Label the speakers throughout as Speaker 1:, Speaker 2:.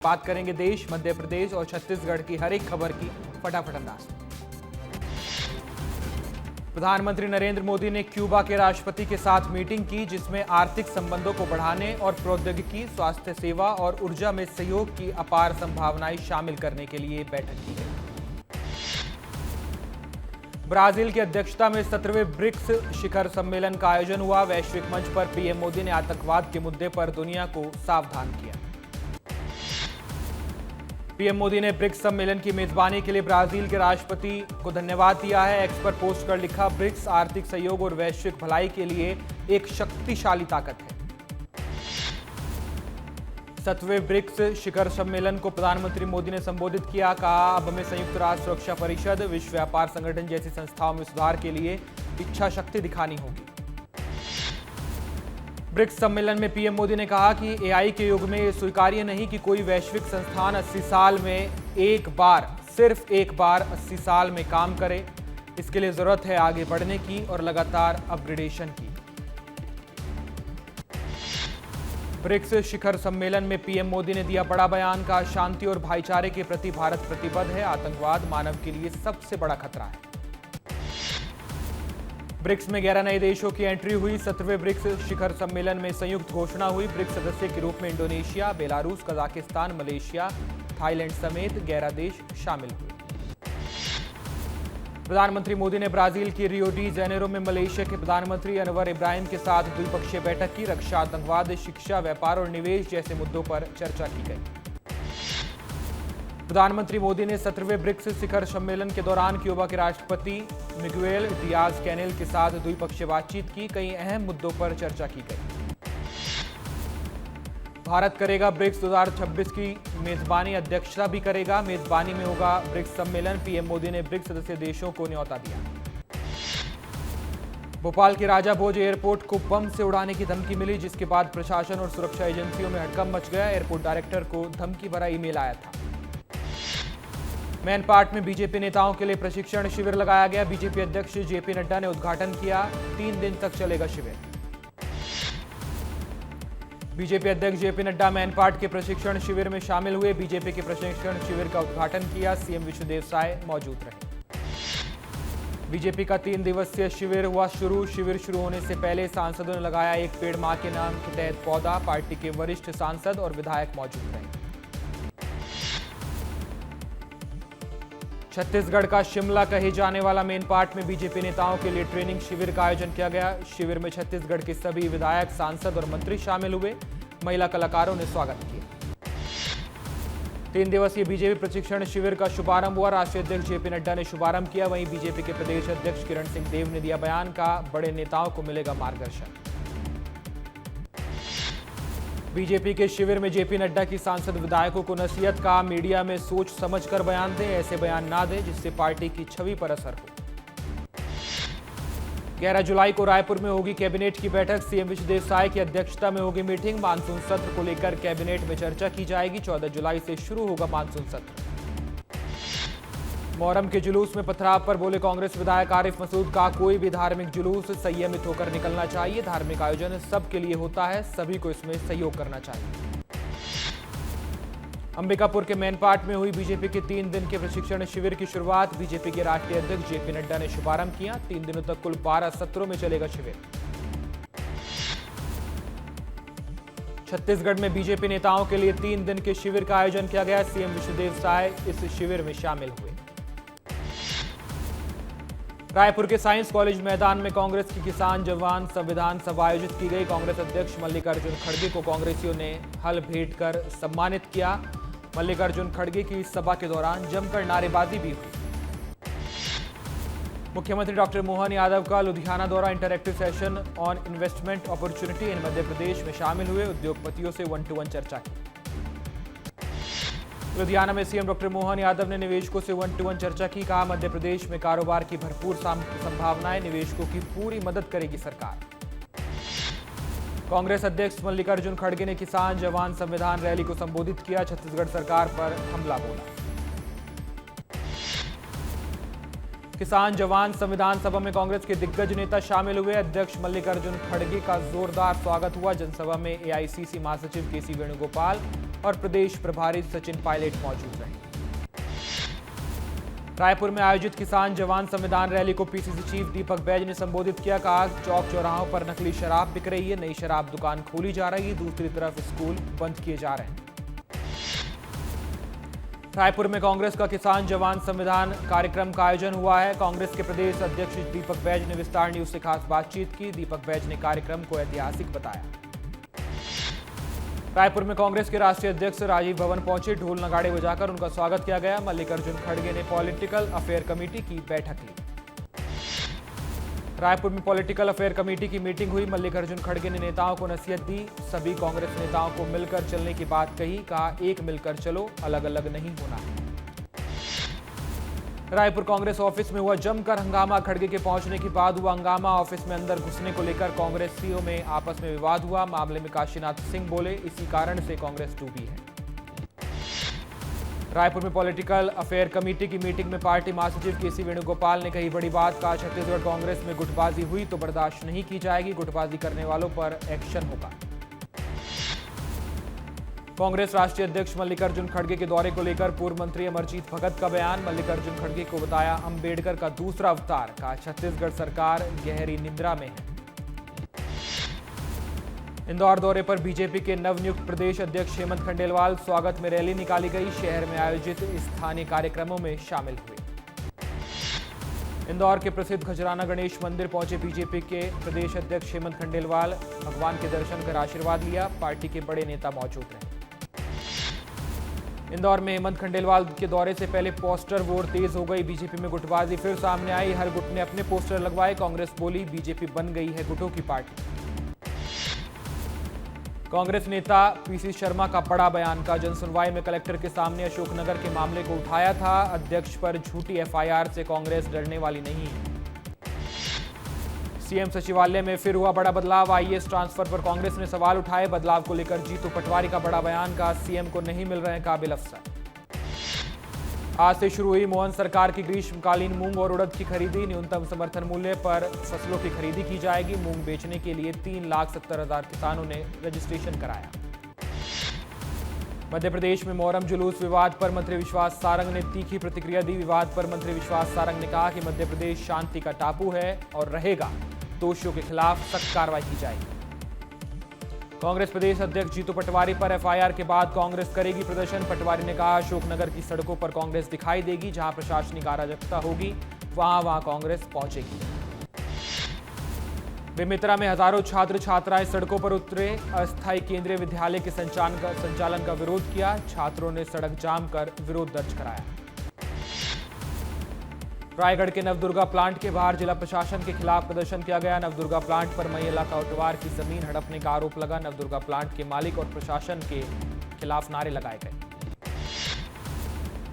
Speaker 1: बात करेंगे देश, मध्य प्रदेश और छत्तीसगढ़ की हर एक खबर की फटाफट अंदाज में। प्रधानमंत्री नरेंद्र मोदी ने क्यूबा के राष्ट्रपति के साथ मीटिंग की, जिसमें आर्थिक संबंधों को बढ़ाने और प्रौद्योगिकी, स्वास्थ्य सेवा और ऊर्जा में सहयोग की अपार संभावनाएं शामिल करने के लिए बैठक की गई। ब्राजील की अध्यक्षता में 17वें ब्रिक्स शिखर सम्मेलन का आयोजन हुआ। वैश्विक मंच पर पीएम मोदी ने आतंकवाद के मुद्दे पर दुनिया को सावधान किया। पीएम मोदी ने ब्रिक्स सम्मेलन की मेजबानी के लिए ब्राजील के राष्ट्रपति को धन्यवाद दिया है। एक्स पर पोस्ट कर लिखा, ब्रिक्स आर्थिक सहयोग और वैश्विक भलाई के लिए एक शक्तिशाली ताकत है। 17वें ब्रिक्स शिखर सम्मेलन को प्रधानमंत्री मोदी ने संबोधित किया। कहा, अब हमें संयुक्त राष्ट्र सुरक्षा परिषद, विश्व व्यापार संगठन जैसी संस्थाओं में सुधार के लिए इच्छा शक्ति दिखानी होगी। ब्रिक्स सम्मेलन में पीएम मोदी ने कहा कि एआई के युग में यह स्वीकार्य नहीं कि कोई वैश्विक संस्थान 80 साल में सिर्फ एक बार 80 साल में काम करे। इसके लिए जरूरत है आगे बढ़ने की और लगातार अपग्रेडेशन की। ब्रिक्स शिखर सम्मेलन में पीएम मोदी ने दिया बड़ा बयान। का शांति और भाईचारे के प्रति भारत प्रतिबद्ध है। आतंकवाद मानव के लिए सबसे बड़ा खतरा है। ब्रिक्स में 11 नए देशों की एंट्री हुई। 17वें ब्रिक्स शिखर सम्मेलन में संयुक्त घोषणा हुई। ब्रिक्स सदस्य के रूप में Indonesia, Belarus, Kazakhstan, Malaysia, Thailand समेत 11 देश शामिल हुए। प्रधानमंत्री मोदी ने ब्राजील की रियो डी जेनेरो में मलेशिया के प्रधानमंत्री अनवर इब्राहिम के साथ द्विपक्षीय बैठक की। रक्षा, आतंकवाद, शिक्षा, व्यापार और निवेश जैसे मुद्दों पर चर्चा की गई। प्रधानमंत्री मोदी ने 17वें ब्रिक्स शिखर सम्मेलन के दौरान क्यूबा के राष्ट्रपति मिगुएल डियाज कैनेल के साथ द्विपक्षीय बातचीत की। कई अहम मुद्दों पर चर्चा की गई। भारत करेगा ब्रिक्स 2026 की मेजबानी, अध्यक्षता भी करेगा। मेजबानी में होगा ब्रिक्स सम्मेलन। पीएम मोदी ने ब्रिक्स सदस्य देशों को न्यौता दिया। भोपाल के राजा भोज एयरपोर्ट को बम से उड़ाने की धमकी मिली, जिसके बाद प्रशासन और सुरक्षा एजेंसियों में हड़कंप मच गया। एयरपोर्ट डायरेक्टर को धमकी भरा ईमेल आया था। मैनपाट में बीजेपी नेताओं के लिए प्रशिक्षण शिविर लगाया गया। बीजेपी अध्यक्ष जेपी नड्डा ने उद्घाटन किया। 3 दिन तक चलेगा शिविर। बीजेपी अध्यक्ष जेपी नड्डा मैनपाट के प्रशिक्षण शिविर में शामिल हुए। बीजेपी के प्रशिक्षण शिविर का उद्घाटन किया। सीएम विष्णुदेव साय मौजूद रहे। बीजेपी का 3 दिवसीय शिविर हुआ शुरू। शिविर शुरू होने से पहले सांसदों ने लगाया एक पेड़ मां के नाम के तहत पौधा। पार्टी के वरिष्ठ सांसद और विधायक मौजूद रहे। छत्तीसगढ़ का शिमला कहे जाने वाला मेनपाट में बीजेपी नेताओं के लिए ट्रेनिंग शिविर का आयोजन किया गया। शिविर में छत्तीसगढ़ के सभी विधायक, सांसद और मंत्री शामिल हुए। महिला कलाकारों ने स्वागत किया। 3 दिवसीय बीजेपी प्रशिक्षण शिविर का शुभारंभ हुआ। राष्ट्रीय अध्यक्ष जेपी नड्डा ने शुभारंभ किया। वहीं बीजेपी के प्रदेश अध्यक्ष किरण सिंह देव ने दिया बयान। का बड़े नेताओं को मिलेगा मार्गदर्शन। बीजेपी के शिविर में जेपी नड्डा की सांसद विधायकों को नसीहत। का मीडिया में सोच समझकर बयान दें, ऐसे बयान ना दें जिससे पार्टी की छवि पर असर हो। 11 जुलाई को रायपुर में होगी कैबिनेट की बैठक। सीएम विष्णुदेव साय की अध्यक्षता में होगी मीटिंग। मानसून सत्र को लेकर कैबिनेट में चर्चा की जाएगी। 14 जुलाई से शुरू होगा मानसून सत्र। मोहर्रम के जुलूस में पथराव पर बोले कांग्रेस विधायक आरिफ मसूद। का कोई भी धार्मिक जुलूस संयमित होकर निकलना चाहिए। धार्मिक आयोजन सबके लिए होता है, सभी को इसमें सहयोग करना चाहिए। अंबिकापुर के मैनपाट में हुई बीजेपी के 3 दिन के प्रशिक्षण शिविर की शुरुआत। बीजेपी के राष्ट्रीय अध्यक्ष जेपी नड्डा ने शुभारंभ किया। 3 दिनों तक कुल 12 सत्रों में चलेगा शिविर। छत्तीसगढ़ में बीजेपी नेताओं के लिए 3 दिन के शिविर का आयोजन किया गया। सीएम विष्णुदेव साय इस शिविर में शामिल हुए। रायपुर के साइंस कॉलेज मैदान में कांग्रेस की किसान जवान संविधान सभा आयोजित की गई। कांग्रेस अध्यक्ष मल्लिकार्जुन खड़गे को कांग्रेसियों ने हल भेंट कर सम्मानित किया। मल्लिकार्जुन खड़गे की इस सभा के दौरान जमकर नारेबाजी भी हुई। मुख्यमंत्री डॉक्टर मोहन यादव का लुधियाना दौरा। Interactive session on investment opportunity in Madhya Pradesh में शामिल हुए। उद्योगपतियों से 1-to-1 चर्चा की। लुधियाना में सीएम डॉक्टर मोहन यादव ने निवेशकों से 1-to-1 चर्चा की। कहा, मध्य प्रदेश में कारोबार की भरपूर संभावनाएं, निवेशकों की पूरी मदद करेगी सरकार। कांग्रेस अध्यक्ष मल्लिकार्जुन खड़गे ने किसान जवान संविधान रैली को संबोधित किया। छत्तीसगढ़ सरकार पर हमला बोला। किसान जवान संविधान सभा में कांग्रेस के दिग्गज नेता शामिल हुए। अध्यक्ष मल्लिकार्जुन खड़गे का जोरदार स्वागत हुआ। जनसभा में एआईसीसी महासचिव केसी वेणुगोपाल, और प्रदेश प्रभारी सचिन पायलट मौजूद रहे। रायपुर में आयोजित किसान जवान संविधान रैली को पीसीसी चीफ दीपक बैज ने संबोधित किया। कहा, चौक चौराहों पर नकली शराब बिक रही है, नई शराब दुकान खोली जा रही है, दूसरी तरफ स्कूल बंद किए जा रहे हैं। रायपुर में कांग्रेस का किसान जवान संविधान कार्यक्रम का आयोजन हुआ है। कांग्रेस के प्रदेश अध्यक्ष दीपक बैज ने विस्तार न्यूज से खास बातचीत की। दीपक बैज ने कार्यक्रम को ऐतिहासिक बताया। रायपुर में कांग्रेस के राष्ट्रीय अध्यक्ष राजीव भवन पहुंचे, ढोल नगाड़े बजाकर उनका स्वागत किया गया। मल्लिकार्जुन खड़गे ने पॉलिटिकल अफेयर कमेटी की बैठक ली। रायपुर में पॉलिटिकल अफेयर कमेटी की मीटिंग हुई। मल्लिकार्जुन खड़गे ने नेताओं को नसीहत दी। सभी कांग्रेस नेताओं को मिलकर चलने की बात कही। कहा, एक मिलकर चलो, अलग अलग नहीं होना है। रायपुर कांग्रेस ऑफिस में हुआ जमकर हंगामा। खड़गे के पहुंचने के बाद हुआ हंगामा। ऑफिस में अंदर घुसने को लेकर कांग्रेसियों में आपस में विवाद हुआ। मामले में काशीनाथ सिंह बोले, इसी कारण से कांग्रेस डूबी है। रायपुर में पॉलिटिकल अफेयर कमेटी की मीटिंग में पार्टी महासचिव केसी वेणुगोपाल ने कही बड़ी बात। कहा, छत्तीसगढ़ कांग्रेस में गुटबाजी हुई तो बर्दाश्त नहीं की जाएगी, गुटबाजी करने वालों पर एक्शन होगा। कांग्रेस राष्ट्रीय अध्यक्ष मल्लिकार्जुन खड़गे के दौरे को लेकर पूर्व मंत्री अमरजीत भगत का बयान। मल्लिकार्जुन खड़गे को बताया अंबेडकर का दूसरा अवतार। कहा, छत्तीसगढ़ सरकार गहरी निद्रा में है। इंदौर दौरे पर बीजेपी के नवनियुक्त प्रदेश अध्यक्ष हेमंत खंडेलवाल स्वागत में रैली निकाली गई। शहर में आयोजित स्थानीय कार्यक्रमों में शामिल हुए। इंदौर के प्रसिद्ध खजराना गणेश मंदिर पहुंचे बीजेपी के प्रदेश अध्यक्ष हेमंत खंडेलवाल। भगवान के दर्शन कर आशीर्वाद लिया। पार्टी के बड़े नेता मौजूद रहे। इंदौर में हेमंत खंडेलवाल के दौरे से पहले पोस्टर वोर तेज हो गई। बीजेपी में गुटबाजी फिर सामने आई। हर गुट ने अपने पोस्टर लगवाए। कांग्रेस बोली, बीजेपी बन गई है गुटों की पार्टी। कांग्रेस नेता पीसी शर्मा का बड़ा बयान। का जनसुनवाई में कलेक्टर के सामने अशोकनगर के मामले को उठाया था। अध्यक्ष पर झूठी एफआईआर से कांग्रेस डरने वाली नहीं है। सीएम सचिवालय में फिर हुआ बड़ा बदलाव। आईएएस ट्रांसफर पर कांग्रेस ने सवाल उठाए। बदलाव को लेकर जीतू पटवारी का बड़ा बयान। का सीएम को नहीं मिल रहे काबिल अफसर। आज से शुरू हुई मोहन सरकार की ग्रीष्मकालीन मूंग और उड़द की खरीदी। न्यूनतम समर्थन मूल्य पर फसलों की खरीदी की जाएगी। मूंग बेचने के लिए 3,70,000 किसानों ने रजिस्ट्रेशन कराया। मध्य प्रदेश में मोहर्रम जुलूस विवाद पर मंत्री विश्वास सारंग ने तीखी प्रतिक्रिया दी। विवाद पर मंत्री विश्वास सारंग ने कहा कि मध्य प्रदेश शांति का टापू है और रहेगा। दोषियों के खिलाफ सख्त कार्रवाई की जाएगी। कांग्रेस प्रदेश अध्यक्ष जीतू पटवारी पर एफआईआर के बाद कांग्रेस करेगी प्रदर्शन। पटवारी ने कहा, अशोकनगर की सड़कों पर कांग्रेस दिखाई देगी। जहां प्रशासनिक अराजकता होगी वहां कांग्रेस पहुंचेगी। बेमेतरा में हजारों छात्र छात्राएं सड़कों पर उतरे। अस्थायी केंद्रीय विद्यालय के संचालन का विरोध किया। छात्रों ने सड़क जाम कर विरोध दर्ज कराया। रायगढ़ के नवदुर्गा प्लांट के बाहर जिला प्रशासन के खिलाफ प्रदर्शन किया गया। नवदुर्गा प्लांट पर महिला काउटवार की जमीन हड़पने का आरोप लगा। नवदुर्गा प्लांट के मालिक और प्रशासन के खिलाफ नारे लगाए गए।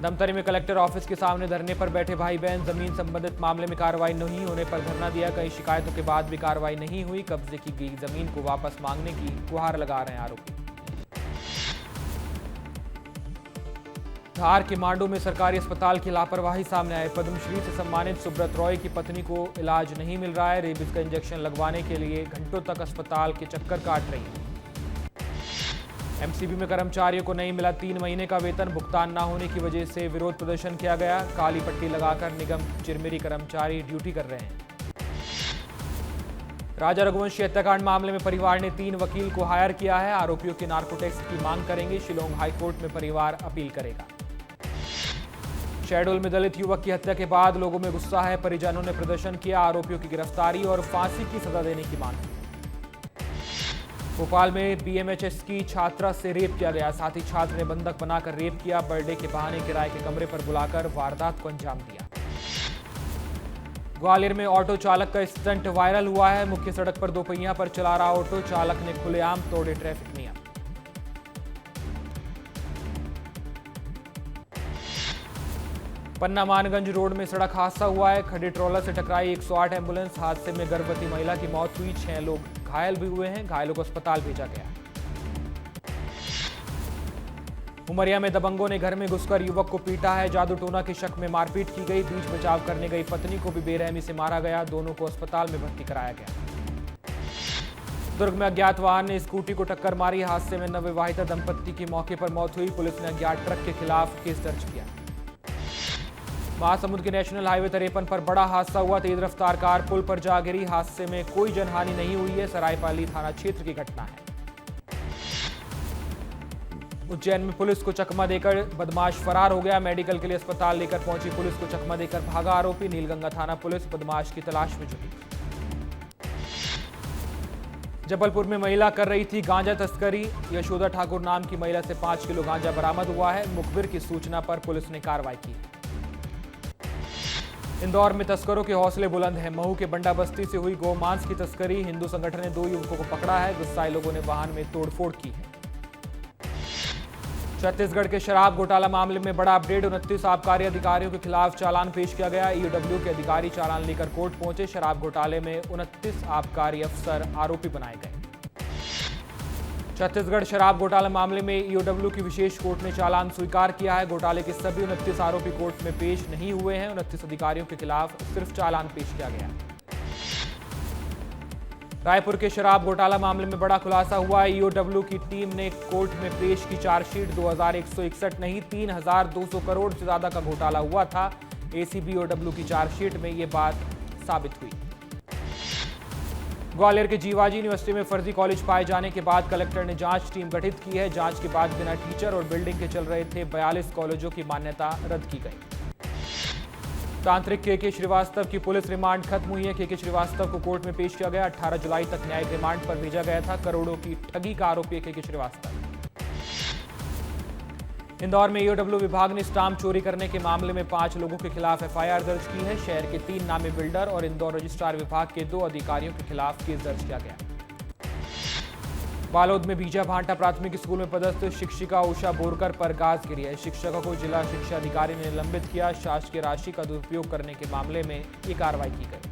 Speaker 1: धमतरी में कलेक्टर ऑफिस के सामने धरने पर बैठे भाई बहन जमीन संबंधित मामले में कार्रवाई नहीं होने पर धरना दिया। कई शिकायतों के बाद भी कार्रवाई नहीं हुई। कब्जे की गई जमीन को वापस मांगने की गुहार लगा रहे हैं आरोपी। धार के मांडू में सरकारी अस्पताल की लापरवाही सामने आए। पद्मश्री से सम्मानित सुब्रत रॉय की पत्नी को इलाज नहीं मिल रहा है। रेबीज का इंजेक्शन लगवाने के लिए घंटों तक अस्पताल के चक्कर काट रही है। एमसीबी में कर्मचारियों को नहीं मिला 3 महीने का वेतन। भुगतान न होने की वजह से विरोध प्रदर्शन किया गया। काली पट्टी लगाकर निगम चिरमिरी कर्मचारी ड्यूटी कर रहे हैं। राजा रघुवंशी हत्याकांड मामले में परिवार ने 3 वकील को हायर किया है। आरोपियों के नार्को टेस्ट की मांग करेंगे। शिलोंग हाईकोर्ट में परिवार अपील करेगा। शहडोल में दलित युवक की हत्या के बाद लोगों में गुस्सा है। परिजनों ने प्रदर्शन किया। आरोपियों की गिरफ्तारी और फांसी की सजा देने की मांग की। भोपाल में बीएमएचएस की छात्रा से रेप किया गया। साथ ही छात्र ने बंधक बनाकर रेप किया। बर्थडे के बहाने किराए के कमरे पर बुलाकर वारदात को अंजाम दिया। ग्वालियर में ऑटो चालक का स्टंट वायरल हुआ है। मुख्य सड़क पर दोपहिया पर चला रहा ऑटो चालक ने खुलेआम तोड़े ट्रैफिक नियम। पन्ना मानगंज रोड में सड़क हादसा हुआ है। खड़े ट्रॉलर से टकराई 108 एम्बुलेंस। हादसे में गर्भवती महिला की मौत हुई। 6 लोग घायल भी हुए हैं। घायलों को अस्पताल भेजा गया। उमरिया में दबंगों ने घर में घुसकर युवक को पीटा है। जादू टोना के शक में मारपीट की गई। बीच बचाव करने गई पत्नी को भी बेरहमी से मारा गया। दोनों को अस्पताल में भर्ती कराया गया। दुर्ग में अज्ञात वाहन ने स्कूटी को टक्कर मारी। हादसे में नवविवाहिता दंपत्ति की मौके पर मौत हुई। पुलिस ने अज्ञात ट्रक के खिलाफ केस दर्ज किया। महासमुंद के नेशनल हाईवे 53 पर बड़ा हादसा हुआ। तेज रफ्तार कार पुल पर जा गिरी। हादसे में कोई जनहानि नहीं हुई है। सरायपाली थाना क्षेत्र की घटना है। उज्जैन में पुलिस को चकमा देकर बदमाश फरार हो गया। मेडिकल के लिए अस्पताल लेकर पहुंची पुलिस को चकमा देकर भागा आरोपी। नीलगंगा थाना पुलिस बदमाश की तलाश में जुटी। जबलपुर में महिला कर रही थी गांजा तस्करी। यशोदा ठाकुर नाम की महिला से 5 किलो गांजा बरामद हुआ है। मुखबिर की सूचना पर पुलिस ने कार्रवाई की। इंदौर में तस्करों के हौसले बुलंद हैं। महू के बंडा बस्ती से हुई गोमांस की तस्करी। हिंदू संगठन ने 2 युवकों को पकड़ा है। गुस्साए लोगों ने वाहन में तोड़फोड़ की है। छत्तीसगढ़ के शराब घोटाला मामले में बड़ा अपडेट। 29 आबकारी अधिकारियों के खिलाफ चालान पेश किया गया। ईओडब्ल्यू के अधिकारी चालान लेकर कोर्ट पहुंचे। शराब घोटाले में 29 आबकारी अफसर आरोपी बनाए गए। छत्तीसगढ़ शराब घोटाला मामले में ईओडब्ल्यू की विशेष कोर्ट ने चालान स्वीकार किया है। घोटाले के सभी 29 आरोपी कोर्ट में पेश नहीं हुए हैं। 29 अधिकारियों के खिलाफ सिर्फ चालान पेश किया गया। रायपुर के शराब घोटाला मामले में बड़ा खुलासा हुआ। ईओडब्ल्यू की टीम ने कोर्ट में पेश की चार्जशीट। 2161 नहीं 3200 करोड़ से ज्यादा का घोटाला हुआ था। एसीबी ईओडब्ल्यू की चार्जशीट में यह बात साबित हुई। ग्वालियर के जीवाजी यूनिवर्सिटी में फर्जी कॉलेज पाए जाने के बाद कलेक्टर ने जांच टीम गठित की है। जांच के बाद बिना टीचर और बिल्डिंग के चल रहे थे 42 कॉलेजों की मान्यता रद्द की गई। तांत्रिक के श्रीवास्तव की पुलिस रिमांड खत्म हुई है। के श्रीवास्तव को कोर्ट में पेश किया गया। 18 जुलाई तक न्यायिक रिमांड पर भेजा गया था। करोड़ों की ठगी का आरोपी है के श्रीवास्तव। इंदौर में ईओडब्ल्यू विभाग ने स्टाम्प चोरी करने के मामले में 5 लोगों के खिलाफ एफआईआर दर्ज की है। शहर के 3 नामी बिल्डर और इंदौर रजिस्ट्रार विभाग के 2 अधिकारियों के खिलाफ केस दर्ज किया गया। बालोद में बीजा भांटा प्राथमिक स्कूल में पदस्थ शिक्षिका उषा बोरकर पर गाज गिरी है। शिक्षक को जिला शिक्षा अधिकारी ने निलंबित किया। शासकीय राशि का दुरुपयोग करने के मामले में ये कार्रवाई की गई।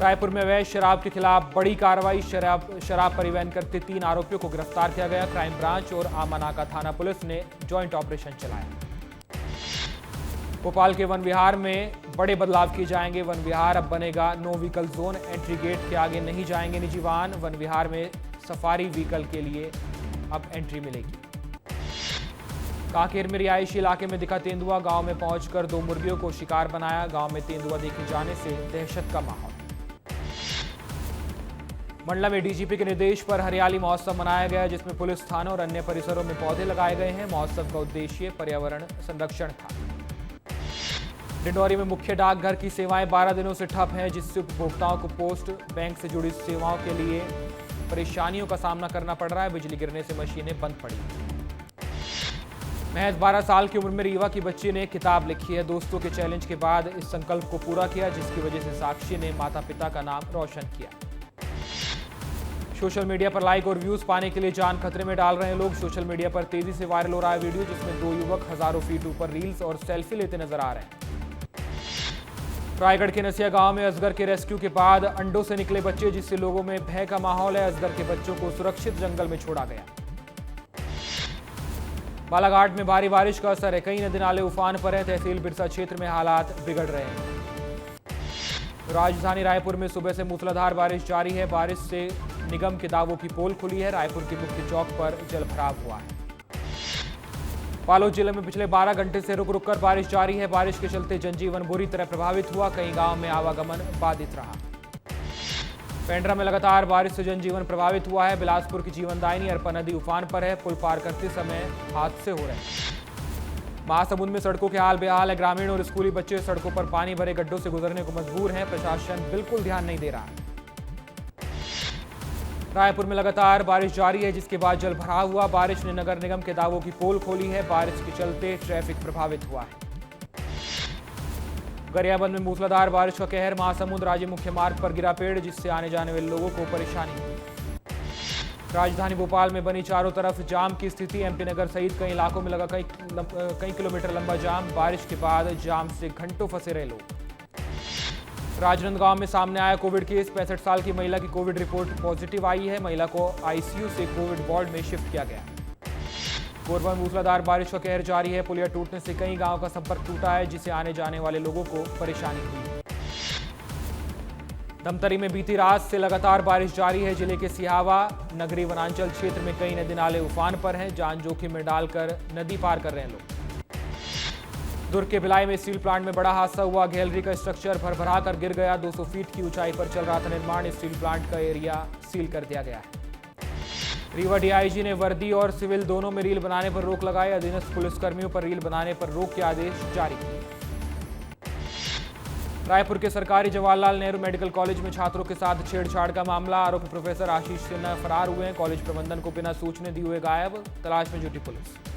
Speaker 1: रायपुर में अवैध शराब के खिलाफ बड़ी कार्रवाई। शराब परिवहन करते 3 आरोपियों को गिरफ्तार किया गया। क्राइम ब्रांच और आमानाका थाना पुलिस ने ज्वाइंट ऑपरेशन चलाया। भोपाल के वन विहार में बड़े बदलाव किए जाएंगे। वन विहार अब बनेगा no vehicle zone. Entry gate के आगे नहीं जाएंगे निजी वाहन। वन विहार में सफारी व्हीकल के लिए अब एंट्री मिलेगी। कांकेर में रिहायशी इलाके में दिखा तेंदुआ। गांव में पहुंचकर 2 मुर्गियों को शिकार बनाया। गांव में तेंदुआ देखे जाने से दहशत का माहौल। मंडला में डीजीपी के निर्देश पर हरियाली महोत्सव मनाया गया, जिसमें पुलिस थानों और अन्य परिसरों में पौधे लगाए गए हैं। महोत्सव का उद्देश्य पर्यावरण संरक्षण था। डिंडौरी में मुख्य डाकघर की सेवाएं 12 दिनों से ठप हैं, जिससे उपभोक्ताओं को पोस्ट बैंक से जुड़ी सेवाओं के लिए परेशानियों का सामना करना पड़ रहा है। बिजली गिरने से मशीनें बंद पड़ी। महज 12 साल की उम्र में रीवा की बच्ची ने किताब लिखी है। दोस्तों के चैलेंज के बाद इस संकल्प को पूरा किया, जिसकी वजह से साक्षी ने माता पिता का नाम रोशन किया। सोशल मीडिया पर लाइक और व्यूज पाने के लिए जान खतरे में डाल रहे हैं लोग। सोशल मीडिया पर तेजी से वायरल हो रहा है वीडियो, जिसमें 2 युवक हजारों फीट ऊपर रील्स और सेल्फी लेते नजर आ रहे हैं। रायगढ़ के नसिया गांव में अजगर के रेस्क्यू के बाद अंडों से निकले बच्चे, जिससे लोगों में भय का माहौल है। अजगर के बच्चों को सुरक्षित जंगल में छोड़ा गया। बालाघाट में भारी बारिश का असर है। कई नदी नाले उफान पर हैं। तहसील बिरसा क्षेत्र में हालात बिगड़ रहे हैं। राजधानी रायपुर में सुबह से मूसलाधार बारिश जारी है। बारिश से निगम के दावों की पोल खुली है। रायपुर के मुख्य चौक पर जलभराव हुआ है। बालोद जिले में पिछले 12 घंटे से रुक रुक कर बारिश जारी है। बारिश के चलते जनजीवन बुरी तरह प्रभावित हुआ। कई गांव में आवागमन बाधित रहा। पेंड्रा में लगातार बारिश से जनजीवन प्रभावित हुआ है। बिलासपुर की जीवनदायिनी अरपा नदी उफान पर है। पुल पार करते समय हादसे हो रहे हैं। महासमुंद में सड़कों के हाल बेहाल है। ग्रामीण और स्कूली बच्चे सड़कों पर पानी भरे गड्ढों से गुजरने को मजबूर हैं। प्रशासन बिल्कुल ध्यान नहीं दे रहा है। रायपुर में लगातार बारिश जारी है, जिसके बाद जलभराव हुआ। बारिश ने नगर निगम के दावों की पोल खोली है। बारिश के चलते ट्रैफिक प्रभावित हुआ है। गरियाबंद में मूसलाधार बारिश का कहर। महासमुंद राज्य मुख्य मार्ग पर गिरा पेड़, जिससे आने जाने वाले लोगों को परेशानी हुई। राजधानी भोपाल में बनी चारों तरफ जाम की स्थिति। एमपी नगर सहित कई इलाकों में लगा कई किलोमीटर लंबा जाम। बारिश के बाद जाम से घंटों फंसे रहे लोग। राजनांदगांव में सामने आया कोविड केस। 65 साल की महिला की कोविड रिपोर्ट पॉजिटिव आई है। महिला को आईसीयू से कोविड वार्ड में शिफ्ट किया गया। कोरबा में मूसलाधार बारिश का कहर जारी है। पुलिया टूटने से कई गांवों का संपर्क टूटा है, जिससे आने जाने वाले लोगों को परेशानी हुई। धमतरी में बीती रात से लगातार बारिश जारी है। जिले के सिहावा नगरी वनांचल क्षेत्र में कई नदी नाले उफान पर हैं। जान जोखिम में डालकर नदी पार कर रहे हैं लोग। दुर्ग के भिलाई में स्टील प्लांट में बड़ा हादसा हुआ। गैलरी का स्ट्रक्चर भरभरा कर गिर गया। 200 फीट की ऊंचाई पर चल रहा था निर्माण। स्टील प्लांट का एरिया सील कर दिया गया है। रीवा डीआईजी ने वर्दी और सिविल दोनों में रील बनाने पर रोक लगाई। अधीनस्थ पुलिसकर्मियों पर रील बनाने पर रोक के आदेश जारी किए। रायपुर के सरकारी जवाहरलाल नेहरू मेडिकल कॉलेज में छात्रों के साथ छेड़छाड़ का मामला। आरोपी प्रोफेसर आशीष सिन्हा फरार हुए हैं। कॉलेज प्रबंधन को बिना सूचने दिए हुए गायब। तलाश में जुटी पुलिस।